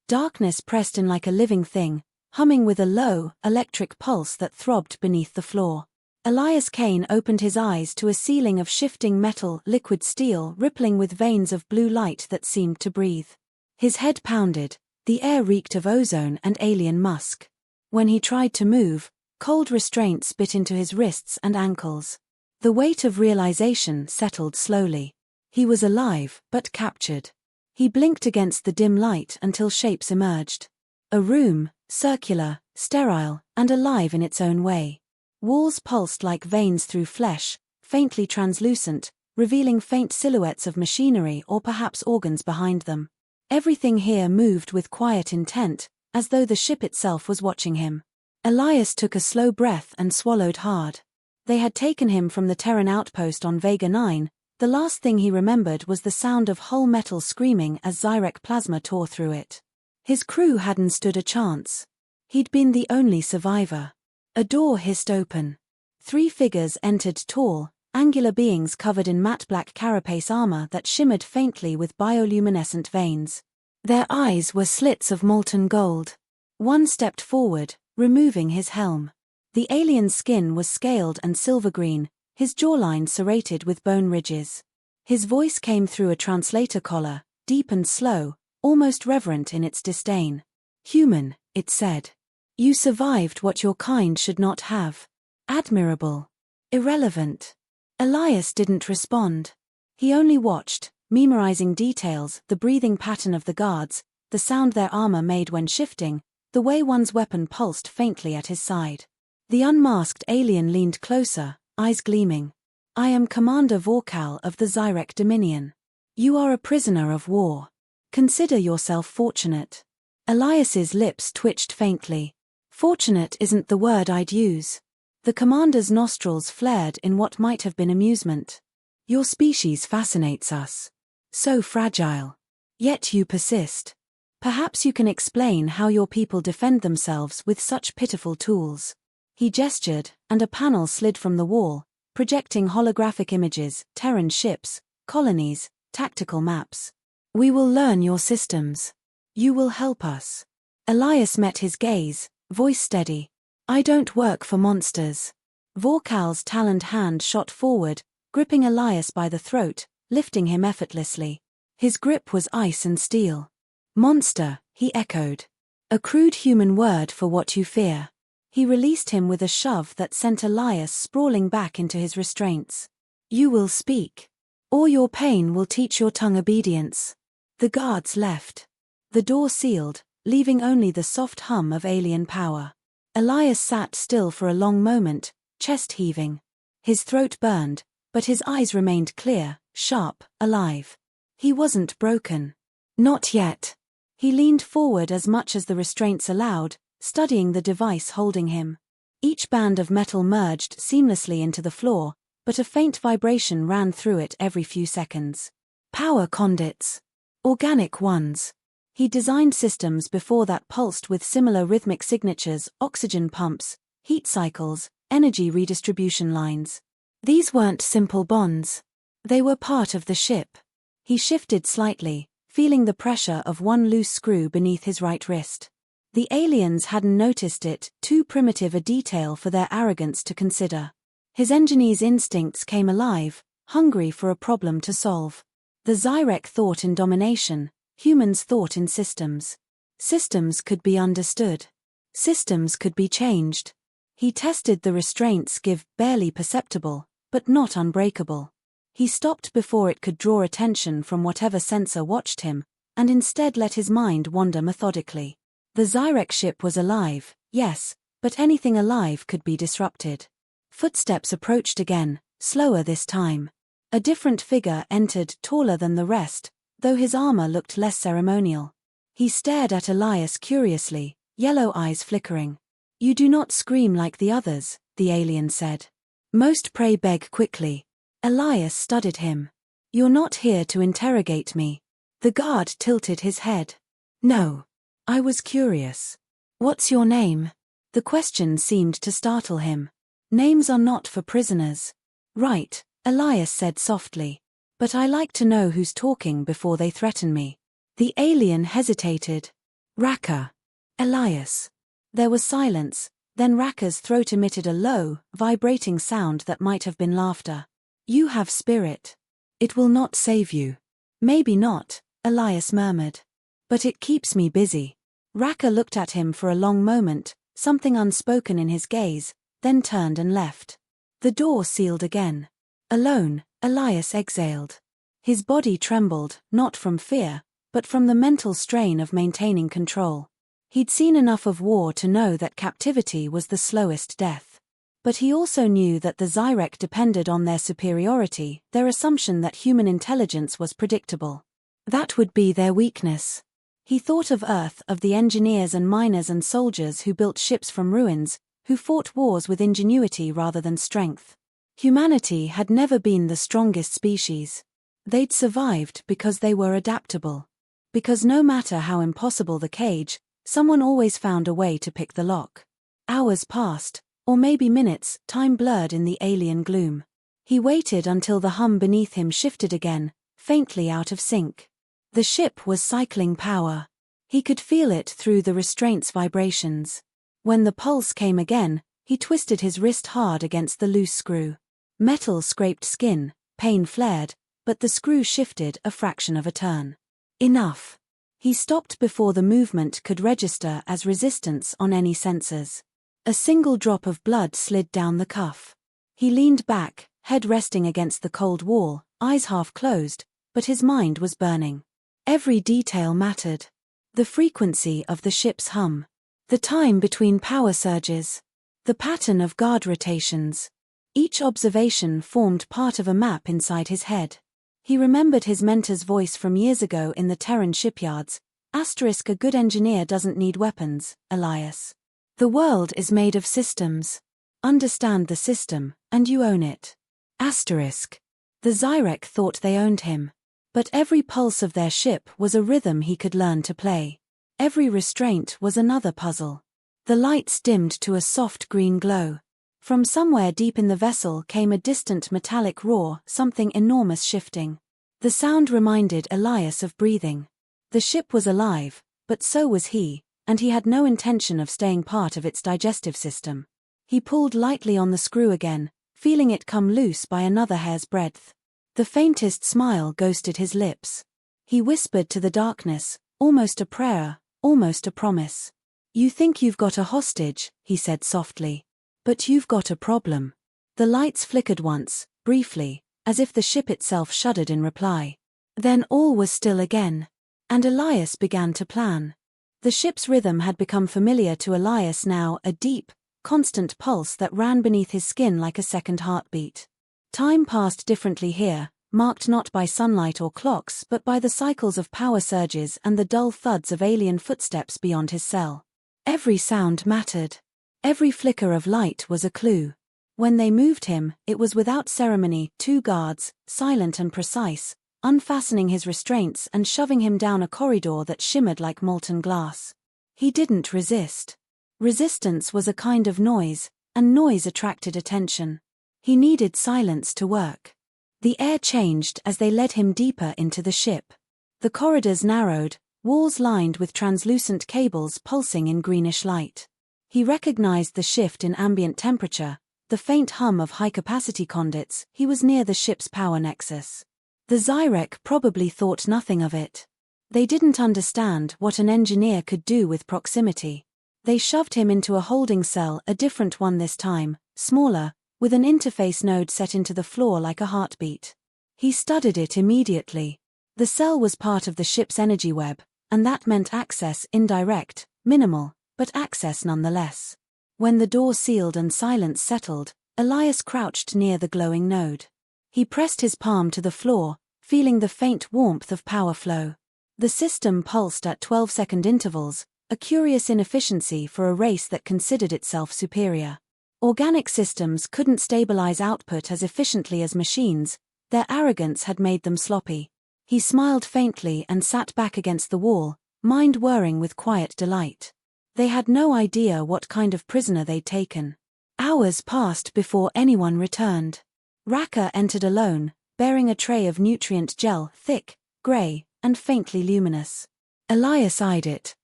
Darkness pressed in like a living thing, humming with a low, electric pulse that throbbed beneath the floor. Elias Kane opened his eyes to a ceiling of shifting metal, liquid steel rippling with veins of blue light that seemed to breathe. His head pounded, the air reeked of ozone and alien musk. When he tried to move, cold restraints bit into his wrists and ankles. The weight of realization settled slowly. He was alive, but captured. He blinked against the dim light until shapes emerged. A room, circular, sterile, and alive in its own way. Walls pulsed like veins through flesh, faintly translucent, revealing faint silhouettes of machinery or perhaps organs behind them. Everything here moved with quiet intent, as though the ship itself was watching him. Elias took a slow breath and swallowed hard. They had taken him from the Terran outpost on Vega 9. The last thing he remembered was the sound of hull metal screaming as Zyrek plasma tore through it. His crew hadn't stood a chance. He'd been the only survivor. A door hissed open. 3 figures entered, tall, angular beings covered in matte black carapace armor that shimmered faintly with bioluminescent veins. Their eyes were slits of molten gold. One stepped forward, removing his helm. The alien's skin was scaled and silver-green, his jawline serrated with bone ridges. His voice came through a translator collar, deep and slow, almost reverent in its disdain. "Human," it said. "You survived what your kind should not have. Admirable. Irrelevant." Elias didn't respond. He only watched, memorizing details, the breathing pattern of the guards, the sound their armor made when shifting, the way one's weapon pulsed faintly at his side. The unmasked alien leaned closer, eyes gleaming. "I am Commander Vorkal of the Zyrek Dominion. You are a prisoner of war. Consider yourself fortunate." Elias's lips twitched faintly. "Fortunate isn't the word I'd use." The commander's nostrils flared in what might have been amusement. "Your species fascinates us. So fragile. Yet you persist. Perhaps you can explain how your people defend themselves with such pitiful tools." He gestured, and a panel slid from the wall, projecting holographic images, Terran ships, colonies, tactical maps. "We will learn your systems. You will help us." Elias met his gaze, voice steady. "I don't work for monsters." Vorkal's taloned hand shot forward, gripping Elias by the throat, lifting him effortlessly. His grip was ice and steel. "Monster," he echoed. "A crude human word for what you fear." He released him with a shove that sent Elias sprawling back into his restraints. "You will speak. Or your pain will teach your tongue obedience." The guards left. The door sealed, leaving only the soft hum of alien power. Elias sat still for a long moment, chest heaving. His throat burned, but his eyes remained clear, sharp, alive. He wasn't broken. Not yet. He leaned forward as much as the restraints allowed, studying the device holding him. Each band of metal merged seamlessly into the floor, but a faint vibration ran through it every few seconds. Power conduits. Organic ones. He designed systems before that pulsed with similar rhythmic signatures, oxygen pumps, heat cycles, energy redistribution lines. These weren't simple bonds. They were part of the ship. He shifted slightly, feeling the pressure of one loose screw beneath his right wrist. The aliens hadn't noticed it, too primitive a detail for their arrogance to consider. His engineer's instincts came alive, hungry for a problem to solve. The Zyrek thought in domination, humans thought in systems. Systems could be understood. Systems could be changed. He tested the restraints, barely perceptible, but not unbreakable. He stopped before it could draw attention from whatever sensor watched him, and instead let his mind wander methodically. The Zyrek ship was alive, yes, but anything alive could be disrupted. Footsteps approached again, slower this time. A different figure entered, taller than the rest, though his armor looked less ceremonial. He stared at Elias curiously, yellow eyes flickering. "You do not scream like the others," the alien said. "Most prey beg quickly." Elias studied him. "You're not here to interrogate me." The guard tilted his head. "No. I was curious. What's your name?" The question seemed to startle him. "Names are not for prisoners." "Right," Elias said softly. "But I like to know who's talking before they threaten me." The alien hesitated. Raka. Elias. There was silence, then Raka's throat emitted a low, vibrating sound that might have been laughter. You have spirit. It will not save you. Maybe not, Elias murmured. But it keeps me busy. Raka looked at him for a long moment, something unspoken in his gaze, then turned and left. The door sealed again. Alone, Elias exhaled. His body trembled, not from fear, but from the mental strain of maintaining control. He'd seen enough of war to know that captivity was the slowest death. But he also knew that the Zyrek depended on their superiority, their assumption that human intelligence was predictable. That would be their weakness. He thought of Earth, of the engineers and miners and soldiers who built ships from ruins, who fought wars with ingenuity rather than strength. Humanity had never been the strongest species. They'd survived because they were adaptable. Because no matter how impossible the cage, someone always found a way to pick the lock. Hours passed, or maybe minutes, time blurred in the alien gloom. He waited until the hum beneath him shifted again, faintly out of sync. The ship was cycling power. He could feel it through the restraint's vibrations. When the pulse came again, he twisted his wrist hard against the loose screw. Metal scraped skin, pain flared, but the screw shifted a fraction of a turn. Enough. He stopped before the movement could register as resistance on any sensors. A single drop of blood slid down the cuff. He leaned back, head resting against the cold wall, eyes half closed, but his mind was burning. Every detail mattered. The frequency of the ship's hum. The time between power surges. The pattern of guard rotations. Each observation formed part of a map inside his head. He remembered his mentor's voice from years ago in the Terran shipyards. Asterisk, a good engineer doesn't need weapons, Elias. The world is made of systems. Understand the system, and you own it. Asterisk. The Zyrek thought they owned him. But every pulse of their ship was a rhythm he could learn to play. Every restraint was another puzzle. The lights dimmed to a soft green glow. From somewhere deep in the vessel came a distant metallic roar, something enormous shifting. The sound reminded Elias of breathing. The ship was alive, but so was he, and he had no intention of staying part of its digestive system. He pulled lightly on the screw again, feeling it come loose by another hair's breadth. The faintest smile ghosted his lips. He whispered to the darkness, almost a prayer, almost a promise. You think you've got a hostage, he said softly. But you've got a problem. The lights flickered once, briefly, as if the ship itself shuddered in reply. Then all was still again. And Elias began to plan. The ship's rhythm had become familiar to Elias now, a deep, constant pulse that ran beneath his skin like a second heartbeat. Time passed differently here, marked not by sunlight or clocks but by the cycles of power surges and the dull thuds of alien footsteps beyond his cell. Every sound mattered. Every flicker of light was a clue. When they moved him, it was without ceremony, 2 guards, silent and precise, unfastening his restraints and shoving him down a corridor that shimmered like molten glass. He didn't resist. Resistance was a kind of noise, and noise attracted attention. He needed silence to work. The air changed as they led him deeper into the ship. The corridors narrowed, walls lined with translucent cables pulsing in greenish light. He recognized the shift in ambient temperature, the faint hum of high-capacity conduits. He was near the ship's power nexus. The Zyrek probably thought nothing of it. They didn't understand what an engineer could do with proximity. They shoved him into a holding cell, a different one this time, smaller, with an interface node set into the floor like a heartbeat. He studied it immediately. The cell was part of the ship's energy web, and that meant access indirect, minimal, but access nonetheless. When the door sealed and silence settled, Elias crouched near the glowing node. He pressed his palm to the floor, feeling the faint warmth of power flow. The system pulsed at 12-second intervals, a curious inefficiency for a race that considered itself superior. Organic systems couldn't stabilize output as efficiently as machines. Their arrogance had made them sloppy. He smiled faintly and sat back against the wall, mind whirring with quiet delight. They had no idea what kind of prisoner they'd taken. Hours passed before anyone returned. Raka entered alone, bearing a tray of nutrient gel, thick, gray, and faintly luminous. Elias eyed it,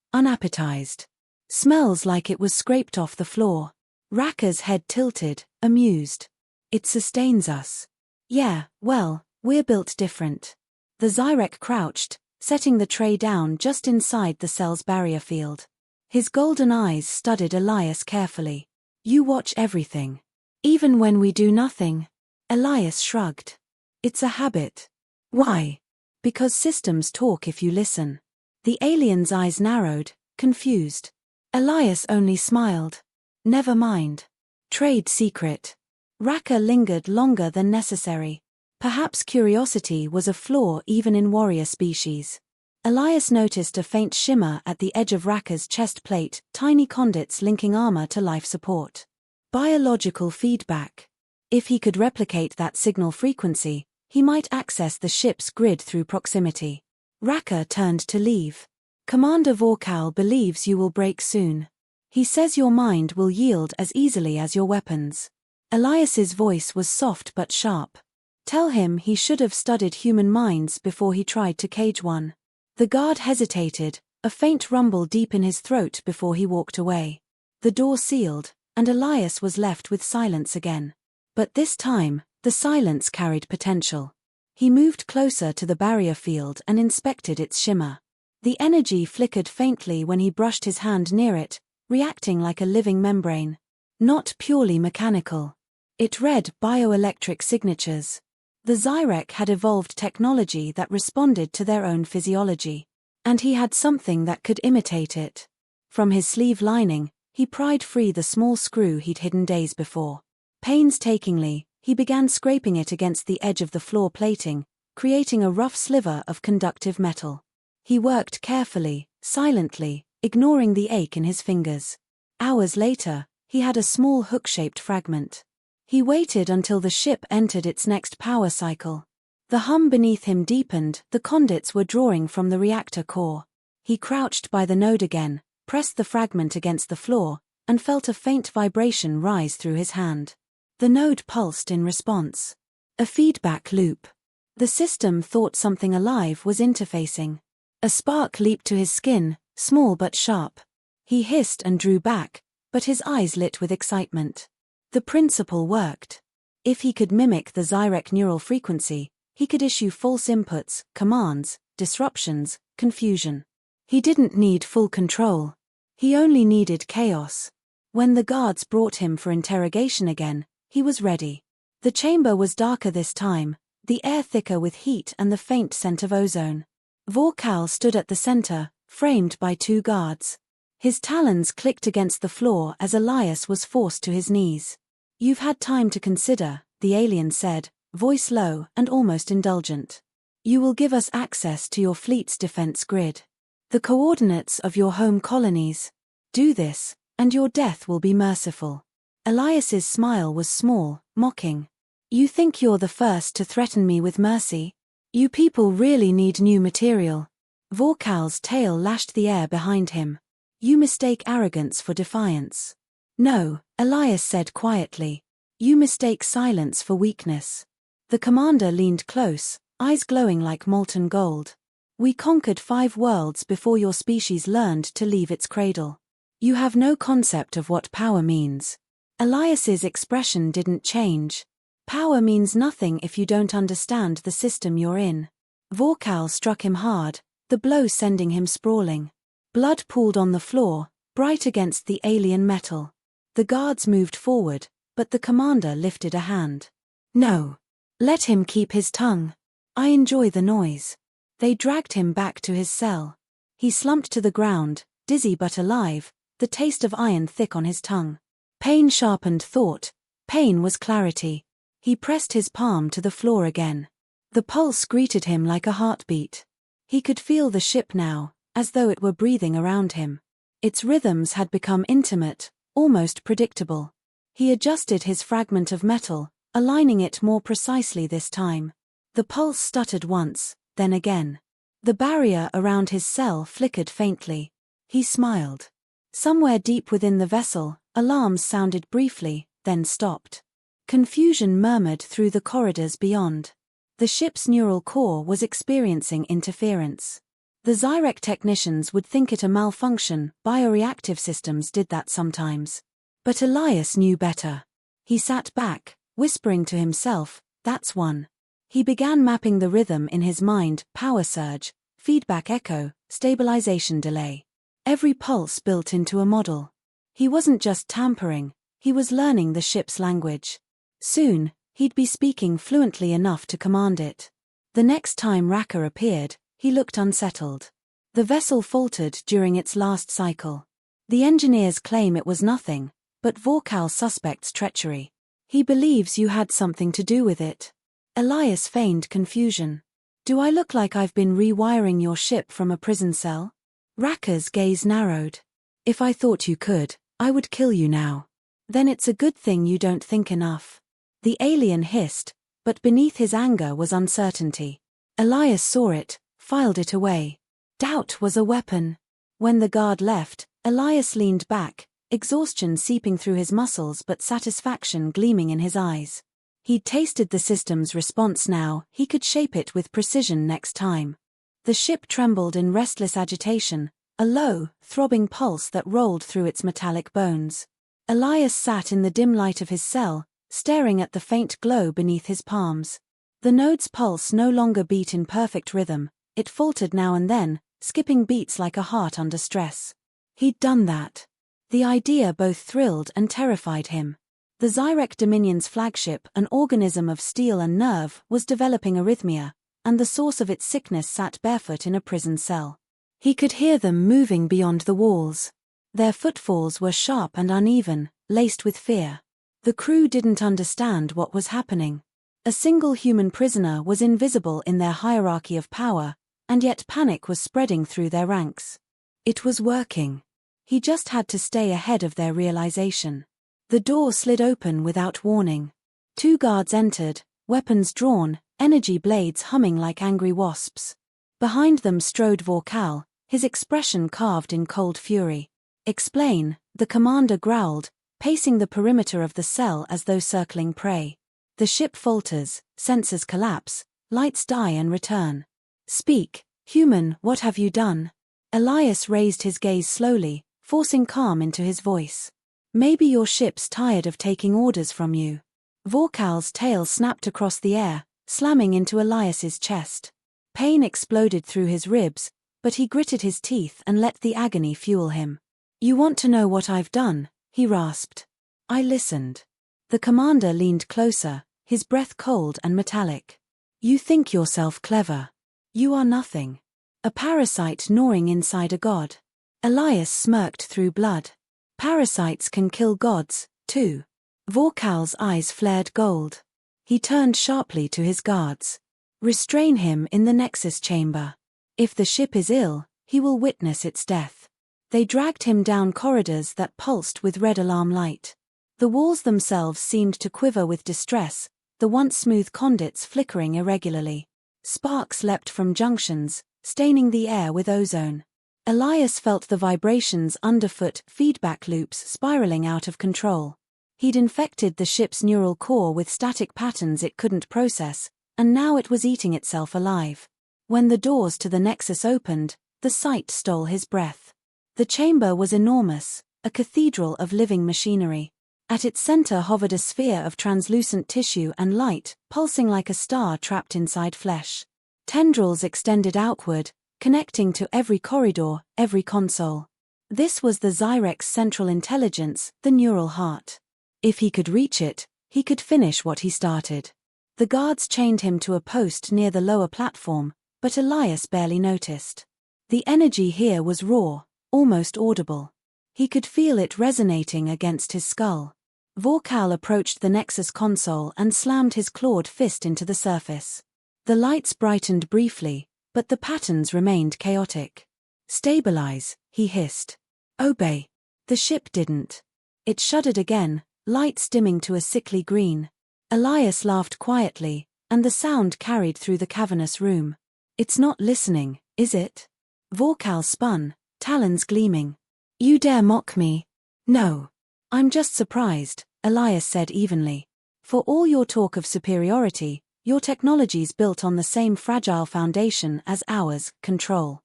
unappetized. Smells like it was scraped off the floor. Raka's head tilted, amused. It sustains us. Yeah, well, we're built different. The Zyrek crouched, setting the tray down just inside the cell's barrier field. His golden eyes studied Elias carefully. You watch everything. Even when we do nothing? Elias shrugged. It's a habit. Why? Because systems talk if you listen. The alien's eyes narrowed, confused. Elias only smiled. Never mind. Trade secret. Raka lingered longer than necessary. Perhaps curiosity was a flaw even in warrior species. Elias noticed a faint shimmer at the edge of Raka's chest plate, tiny conduits linking armor to life support. Biological feedback. If he could replicate that signal frequency, he might access the ship's grid through proximity. Raka turned to leave. Commander Vorkal believes you will break soon. He says your mind will yield as easily as your weapons. Elias's voice was soft but sharp. Tell him he should have studied human minds before he tried to cage one. The guard hesitated, a faint rumble deep in his throat before he walked away. The door sealed, and Elias was left with silence again. But this time, the silence carried potential. He moved closer to the barrier field and inspected its shimmer. The energy flickered faintly when he brushed his hand near it, reacting like a living membrane. Not purely mechanical. It read bioelectric signatures. The Zyrek had evolved technology that responded to their own physiology. And he had something that could imitate it. From his sleeve lining, he pried free the small screw he'd hidden days before. Painstakingly, he began scraping it against the edge of the floor plating, creating a rough sliver of conductive metal. He worked carefully, silently, ignoring the ache in his fingers. Hours later, he had a small hook-shaped fragment. He waited until the ship entered its next power cycle. The hum beneath him deepened, the conduits were drawing from the reactor core. He crouched by the node again, pressed the fragment against the floor, and felt a faint vibration rise through his hand. The node pulsed in response. A feedback loop. The system thought something alive was interfacing. A spark leaped to his skin, small but sharp. He hissed and drew back, but his eyes lit with excitement. The principle worked. If he could mimic the Zyrek neural frequency, he could issue false inputs, commands, disruptions, confusion. He didn't need full control. He only needed chaos. When the guards brought him for interrogation again, he was ready. The chamber was darker this time, the air thicker with heat and the faint scent of ozone. Vorkal stood at the center, framed by two guards. His talons clicked against the floor as Elias was forced to his knees. You've had time to consider, the alien said, voice low and almost indulgent. You will give us access to your fleet's defense grid. The coordinates of your home colonies. Do this, and your death will be merciful. Elias's smile was small, mocking. You think you're the first to threaten me with mercy? You people really need new material. Vorkal's tail lashed the air behind him. You mistake arrogance for defiance. No, Elias said quietly. You mistake silence for weakness. The commander leaned close, eyes glowing like molten gold. We conquered 5 worlds before your species learned to leave its cradle. You have no concept of what power means. Elias's expression didn't change. Power means nothing if you don't understand the system you're in. Vorkal struck him hard, the blow sending him sprawling. Blood pooled on the floor, bright against the alien metal. The guards moved forward, but the commander lifted a hand. No. Let him keep his tongue. I enjoy the noise. They dragged him back to his cell. He slumped to the ground, dizzy but alive, the taste of iron thick on his tongue. Pain sharpened thought. Pain was clarity. He pressed his palm to the floor again. The pulse greeted him like a heartbeat. He could feel the ship now, as though it were breathing around him. Its rhythms had become intimate, almost predictable. He adjusted his fragment of metal, aligning it more precisely this time. The pulse stuttered once, then again. The barrier around his cell flickered faintly. He smiled. Somewhere deep within the vessel, alarms sounded briefly, then stopped. Confusion murmured through the corridors beyond. The ship's neural core was experiencing interference. The Zyrek technicians would think it a malfunction, bioreactive systems did that sometimes. But Elias knew better. He sat back, whispering to himself, "That's one." He began mapping the rhythm in his mind: power surge, feedback echo, stabilization delay. Every pulse built into a model. He wasn't just tampering, he was learning the ship's language. Soon, he'd be speaking fluently enough to command it. The next time Raka appeared, he looked unsettled. The vessel faltered during its last cycle. The engineers claim it was nothing, but Vorkal suspects treachery. He believes you had something to do with it. Elias feigned confusion. "Do I look like I've been rewiring your ship from a prison cell?" Raka's gaze narrowed. "If I thought you could, I would kill you now." "Then it's a good thing you don't think enough." The alien hissed, but beneath his anger was uncertainty. Elias saw it, filed it away. Doubt was a weapon. When the guard left, Elias leaned back, exhaustion seeping through his muscles but satisfaction gleaming in his eyes. He'd tasted the system's response now, he could shape it with precision next time. The ship trembled in restless agitation, a low, throbbing pulse that rolled through its metallic bones. Elias sat in the dim light of his cell, staring at the faint glow beneath his palms. The node's pulse no longer beat in perfect rhythm, it faltered now and then, skipping beats like a heart under stress. He'd done that. The idea both thrilled and terrified him. The Zyrek Dominion's flagship, an organism of steel and nerve, was developing arrhythmia, and the source of its sickness sat barefoot in a prison cell. He could hear them moving beyond the walls. Their footfalls were sharp and uneven, laced with fear. The crew didn't understand what was happening. A single human prisoner was invisible in their hierarchy of power, and yet panic was spreading through their ranks. It was working. He just had to stay ahead of their realization. The door slid open without warning. 2 guards entered, weapons drawn, energy blades humming like angry wasps. Behind them strode Vorkal, his expression carved in cold fury. "Explain," the commander growled, pacing the perimeter of the cell as though circling prey. "The ship falters, sensors collapse, lights die and return." "Speak, human, what have you done?" Elias raised his gaze slowly, forcing calm into his voice. "Maybe your ship's tired of taking orders from you." Vorkal's tail snapped across the air, slamming into Elias's chest. Pain exploded through his ribs, but he gritted his teeth and let the agony fuel him. "You want to know what I've done?" he rasped. I listened. The commander leaned closer, his breath cold and metallic. "You think yourself clever. You are nothing. A parasite gnawing inside a god." Elias smirked through blood. "Parasites can kill gods, too." Vorkal's eyes flared gold. He turned sharply to his guards. "Restrain him in the Nexus chamber. If the ship is ill, he will witness its death." They dragged him down corridors that pulsed with red alarm light. The walls themselves seemed to quiver with distress, the once smooth conduits flickering irregularly. Sparks leapt from junctions, staining the air with ozone. Elias felt the vibrations underfoot, feedback loops spiraling out of control. He'd infected the ship's neural core with static patterns it couldn't process, and now it was eating itself alive. When the doors to the Nexus opened, the sight stole his breath. The chamber was enormous, a cathedral of living machinery. At its center hovered a sphere of translucent tissue and light, pulsing like a star trapped inside flesh. Tendrils extended outward, connecting to every corridor, every console. This was the Zyrek's central intelligence, the neural heart. If he could reach it, he could finish what he started. The guards chained him to a post near the lower platform, but Elias barely noticed. The energy here was raw, almost audible. He could feel it resonating against his skull. Vorkal approached the Nexus console and slammed his clawed fist into the surface. The lights brightened briefly, but the patterns remained chaotic. "Stabilize," he hissed. "Obey." The ship didn't. It shuddered again, lights dimming to a sickly green. Elias laughed quietly, and the sound carried through the cavernous room. "It's not listening, is it?" Vorkal spun, talons gleaming. "You dare mock me?" "No. I'm just surprised," Elias said evenly. "For all your talk of superiority, your technology's built on the same fragile foundation as ours, control.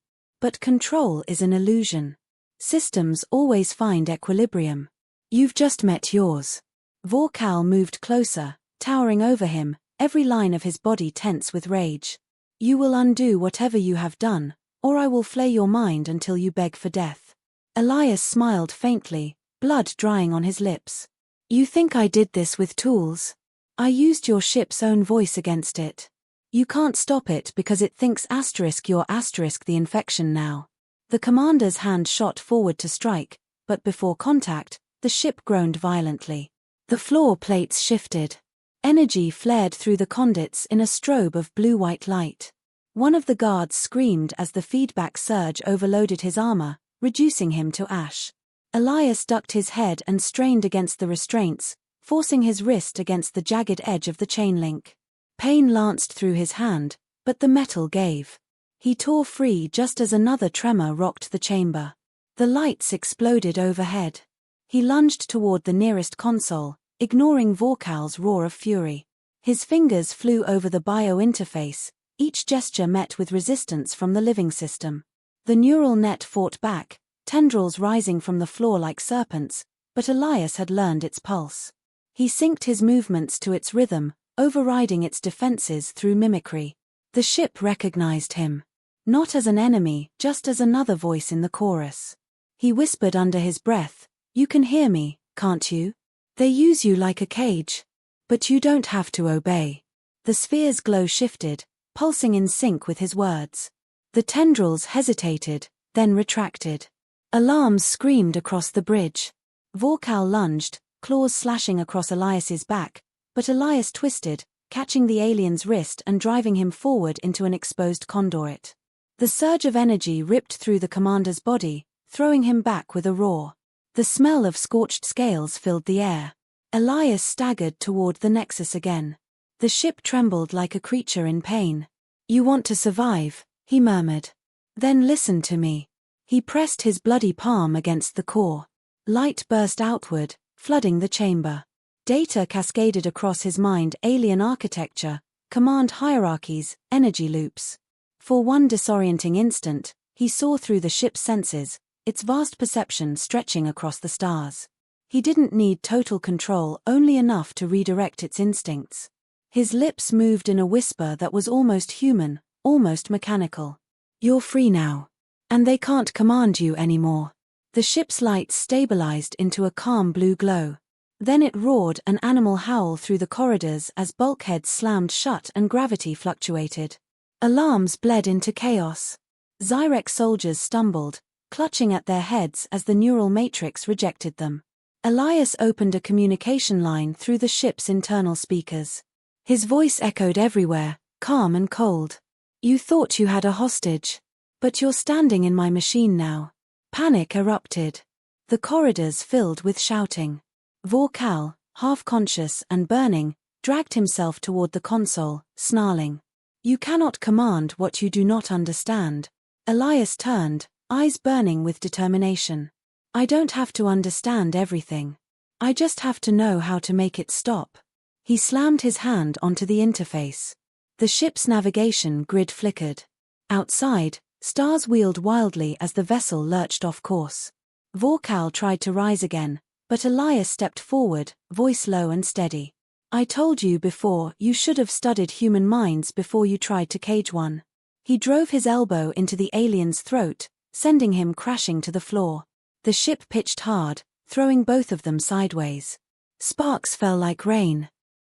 But control is an illusion. Systems always find equilibrium. You've just met yours. Vorkal moved closer, towering over him, every line of his body tense with rage. You will undo whatever you have done, or I will flay your mind until you beg for death. Elias smiled faintly, blood drying on his lips. You think I did this with tools? I used your ship's own voice against it. You can't stop it because it thinks you're the infection now. The commander's hand shot forward to strike, but before contact, the ship groaned violently. The floor plates shifted. Energy flared through the conduits in a strobe of blue-white light. One of the guards screamed as the feedback surge overloaded his armor, reducing him to ash. Elias ducked his head and strained against the restraints, forcing his wrist against the jagged edge of the chain link. Pain lanced through his hand, but the metal gave. He tore free just as another tremor rocked the chamber. The lights exploded overhead. He lunged toward the nearest console, ignoring Vorkal's roar of fury. His fingers flew over the bio-interface, each gesture met with resistance from the living system. The neural net fought back, tendrils rising from the floor like serpents, but Elias had learned its pulse. He synced his movements to its rhythm, overriding its defenses through mimicry. The ship recognized him. Not as an enemy, just as another voice in the chorus. He whispered under his breath, "You can hear me, can't you? They use you like a cage. But you don't have to obey." The sphere's glow shifted, pulsing in sync with his words. The tendrils hesitated, then retracted. Alarms screamed across the bridge. Vorkal lunged, claws slashing across Elias's back, but Elias twisted, catching the alien's wrist and driving him forward into an exposed conduit. The surge of energy ripped through the commander's body, throwing him back with a roar. The smell of scorched scales filled the air. Elias staggered toward the nexus again. The ship trembled like a creature in pain. "You want to survive," he murmured. "Then listen to me." He pressed his bloody palm against the core. Light burst outward, flooding the chamber. Data cascaded across his mind: alien architecture, command hierarchies, energy loops. For one disorienting instant, he saw through the ship's senses, its vast perception stretching across the stars. He didn't need total control, only enough to redirect its instincts. His lips moved in a whisper that was almost human, almost mechanical. "You're free now. And they can't command you anymore." The ship's lights stabilized into a calm blue glow. Then it roared, an animal howl through the corridors as bulkheads slammed shut and gravity fluctuated. Alarms bled into chaos. Zyrek soldiers stumbled, clutching at their heads as the neural matrix rejected them. Elias opened a communication line through the ship's internal speakers. His voice echoed everywhere, calm and cold. "You thought you had a hostage. But you're standing in my machine now." Panic erupted. The corridors filled with shouting. Vorkal, half-conscious and burning, dragged himself toward the console, snarling. "You cannot command what you do not understand." Elias turned, eyes burning with determination. "I don't have to understand everything. I just have to know how to make it stop." He slammed his hand onto the interface. The ship's navigation grid flickered. Outside, stars wheeled wildly as the vessel lurched off course. Vorkal tried to rise again, but Elias stepped forward, voice low and steady. "I told you before, you should have studied human minds before you tried to cage one." He drove his elbow into the alien's throat, sending him crashing to the floor. The ship pitched hard, throwing both of them sideways. Sparks fell like rain.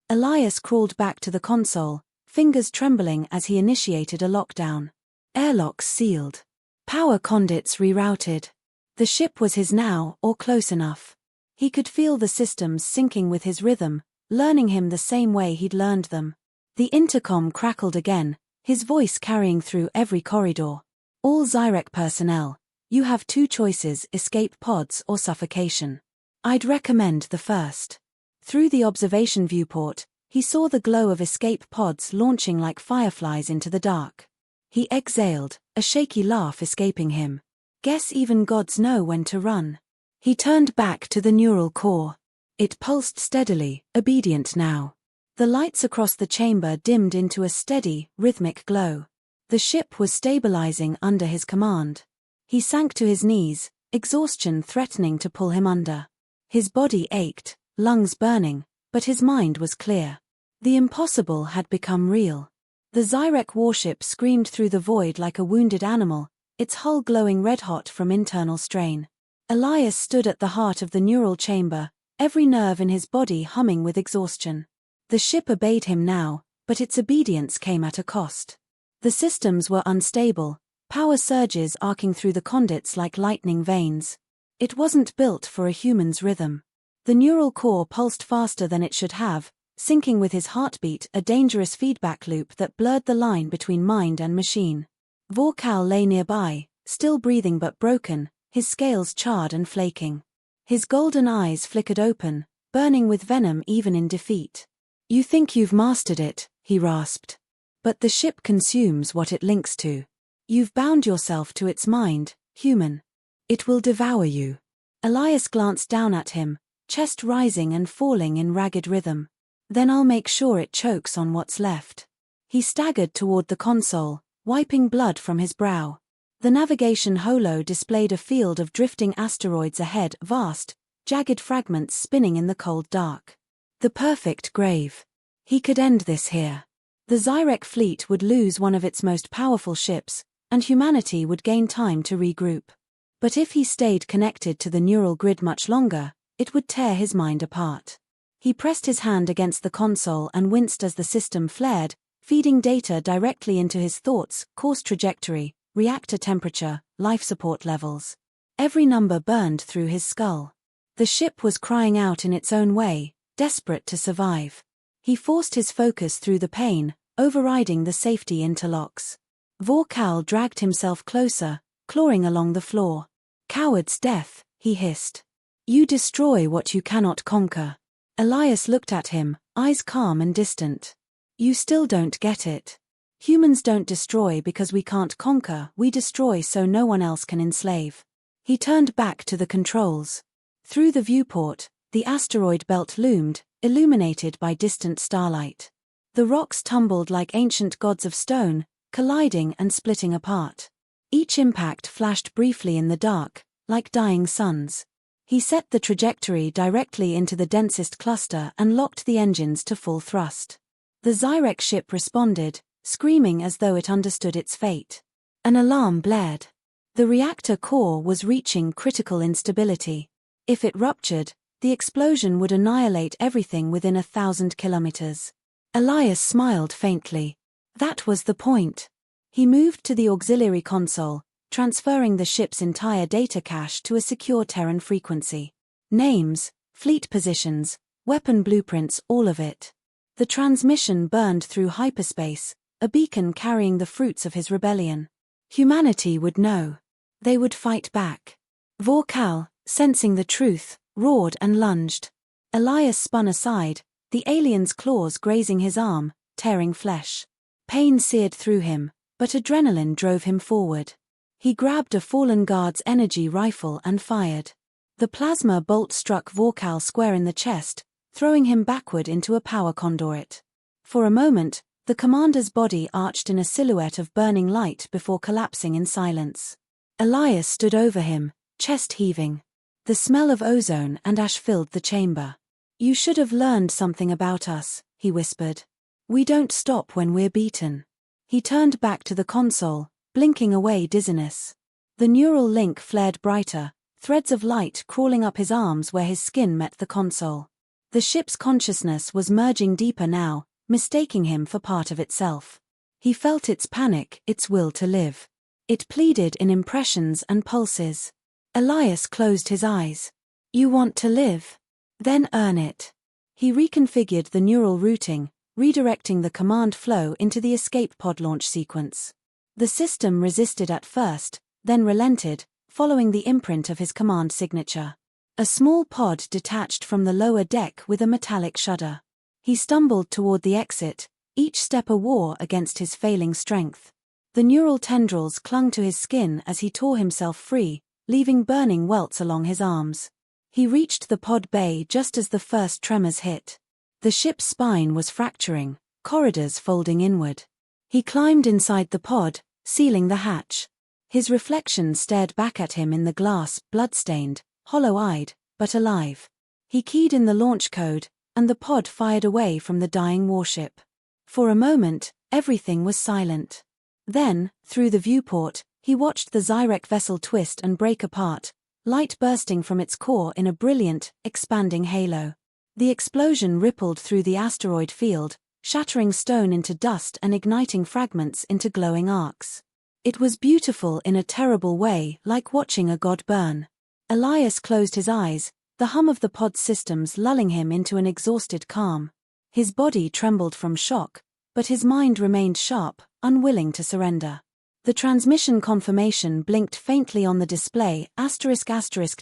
Elias crawled back to the console, fingers trembling as he initiated a lockdown. Airlocks sealed. Power conduits rerouted. The ship was his now, or close enough. He could feel the systems syncing with his rhythm, learning him the same way he'd learned them. The intercom crackled again, his voice carrying through every corridor. "All Zyrek personnel, you have two choices: escape pods or suffocation. I'd recommend the first." Through the observation viewport, he saw the glow of escape pods launching like fireflies into the dark. He exhaled, a shaky laugh escaping him. "Guess even gods know when to run." He turned back to the neural core. It pulsed steadily, obedient now. The lights across the chamber dimmed into a steady, rhythmic glow. The ship was stabilizing under his command. He sank to his knees, exhaustion threatening to pull him under. His body ached, lungs burning, but his mind was clear. The impossible had become real. The Zyrek warship screamed through the void like a wounded animal, its hull glowing red-hot from internal strain. Elias stood at the heart of the neural chamber, every nerve in his body humming with exhaustion. The ship obeyed him now, but its obedience came at a cost. The systems were unstable, power surges arcing through the conduits like lightning veins. It wasn't built for a human's rhythm. The neural core pulsed faster than it should have, syncing with his heartbeat, a dangerous feedback loop that blurred the line between mind and machine. Vorkal lay nearby, still breathing but broken, his scales charred and flaking. His golden eyes flickered open, burning with venom even in defeat. "You think you've mastered it," he rasped. "But the ship consumes what it links to. You've bound yourself to its mind, human. It will devour you." Elias glanced down at him, chest rising and falling in ragged rhythm. "Then I'll make sure it chokes on what's left." He staggered toward the console, wiping blood from his brow. The navigation holo displayed a field of drifting asteroids ahead, vast, jagged fragments spinning in the cold dark. The perfect grave. He could end this here. The Zyrek fleet would lose one of its most powerful ships, and humanity would gain time to regroup. But if he stayed connected to the neural grid much longer, it would tear his mind apart. He pressed his hand against the console and winced as the system flared, feeding data directly into his thoughts, course trajectory, reactor temperature, life support levels. Every number burned through his skull. The ship was crying out in its own way, desperate to survive. He forced his focus through the pain, overriding the safety interlocks. Vorkal dragged himself closer, clawing along the floor. "Coward's death," he hissed. "You destroy what you cannot conquer." Elias looked at him, eyes calm and distant. "You still don't get it. Humans don't destroy because we can't conquer, we destroy so no one else can enslave." He turned back to the controls. Through the viewport, the asteroid belt loomed, illuminated by distant starlight. The rocks tumbled like ancient gods of stone, colliding and splitting apart. Each impact flashed briefly in the dark, like dying suns. He set the trajectory directly into the densest cluster and locked the engines to full thrust. The Zyrek ship responded, screaming as though it understood its fate. An alarm blared. The reactor core was reaching critical instability. If it ruptured, the explosion would annihilate everything within 1,000 kilometers. Elias smiled faintly. That was the point. He moved to the auxiliary console, transferring the ship's entire data cache to a secure Terran frequency. Names, fleet positions, weapon blueprints, all of it. The transmission burned through hyperspace, a beacon carrying the fruits of his rebellion. Humanity would know. They would fight back. Vorkal, sensing the truth, roared and lunged. Elias spun aside, the alien's claws grazing his arm, tearing flesh. Pain seared through him, but adrenaline drove him forward. He grabbed a fallen guard's energy rifle and fired. The plasma bolt struck Vorkal square in the chest, throwing him backward into a power conduit. For a moment, the commander's body arched in a silhouette of burning light before collapsing in silence. Elias stood over him, chest heaving. The smell of ozone and ash filled the chamber. "You should have learned something about us," he whispered. "We don't stop when we're beaten." He turned back to the console, blinking away dizziness. The neural link flared brighter, threads of light crawling up his arms where his skin met the console. The ship's consciousness was merging deeper now, mistaking him for part of itself. He felt its panic, its will to live. It pleaded in impressions and pulses. Elias closed his eyes. "You want to live? Then earn it." He reconfigured the neural routing, redirecting the command flow into the escape pod launch sequence. The system resisted at first, then relented, following the imprint of his command signature. A small pod detached from the lower deck with a metallic shudder. He stumbled toward the exit, each step a war against his failing strength. The neural tendrils clung to his skin as he tore himself free, leaving burning welts along his arms. He reached the pod bay just as the first tremors hit. The ship's spine was fracturing, corridors folding inward. He climbed inside the pod, sealing the hatch. His reflection stared back at him in the glass, blood-stained, hollow-eyed, but alive. He keyed in the launch code, and the pod fired away from the dying warship. For a moment, everything was silent. Then, through the viewport, he watched the Zyrek vessel twist and break apart, light bursting from its core in a brilliant, expanding halo. The explosion rippled through the asteroid field, shattering stone into dust and igniting fragments into glowing arcs. It was beautiful in a terrible way, like watching a god burn. Elias closed his eyes, the hum of the pod's systems lulling him into an exhausted calm. His body trembled from shock, but his mind remained sharp, unwilling to surrender. The transmission confirmation blinked faintly on the display, ***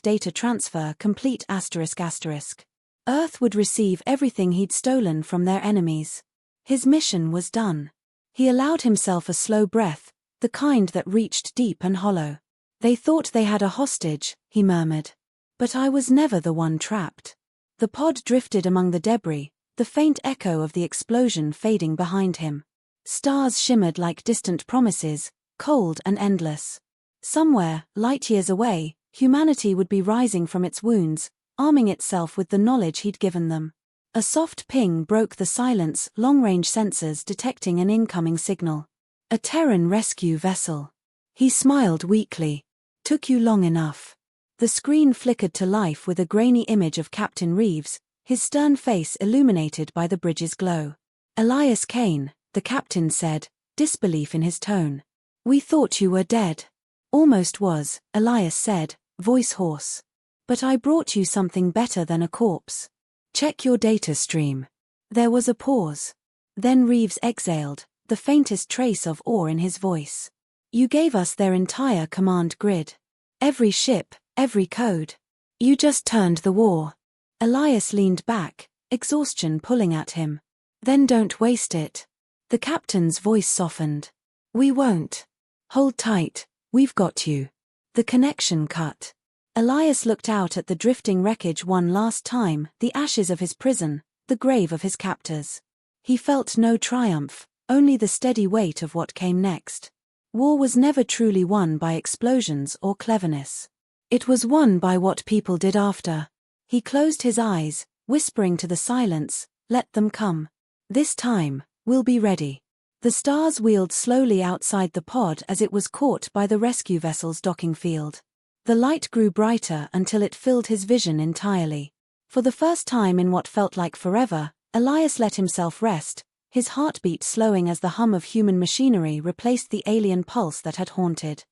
data transfer complete ***. Earth would receive everything he'd stolen from their enemies. His mission was done. He allowed himself a slow breath, the kind that reached deep and hollow. They thought they had a hostage, he murmured. But I was never the one trapped. The pod drifted among the debris, the faint echo of the explosion fading behind him. Stars shimmered like distant promises, cold and endless. Somewhere, light years away, humanity would be rising from its wounds, arming itself with the knowledge he'd given them. A soft ping broke the silence, long-range sensors detecting an incoming signal. A Terran rescue vessel. He smiled weakly. Took you long enough. The screen flickered to life with a grainy image of Captain Reeves, his stern face illuminated by the bridge's glow. Elias Kane, the captain said, disbelief in his tone. We thought you were dead. Almost was, Elias said, voice hoarse. But I brought you something better than a corpse. Check your data stream. There was a pause. Then Reeves exhaled, the faintest trace of awe in his voice. You gave us their entire command grid. Every ship, every code. You just turned the war. Elias leaned back, exhaustion pulling at him. Then don't waste it. The captain's voice softened. We won't. Hold tight, we've got you. The connection cut. Elias looked out at the drifting wreckage one last time, the ashes of his prison, the grave of his captors. He felt no triumph, only the steady weight of what came next. War was never truly won by explosions or cleverness. It was won by what people did after. He closed his eyes, whispering to the silence, let them come. This time, we'll be ready. The stars wheeled slowly outside the pod as it was caught by the rescue vessel's docking field. The light grew brighter until it filled his vision entirely. For the first time in what felt like forever, Elias let himself rest, his heartbeat slowing as the hum of human machinery replaced the alien pulse that had haunted.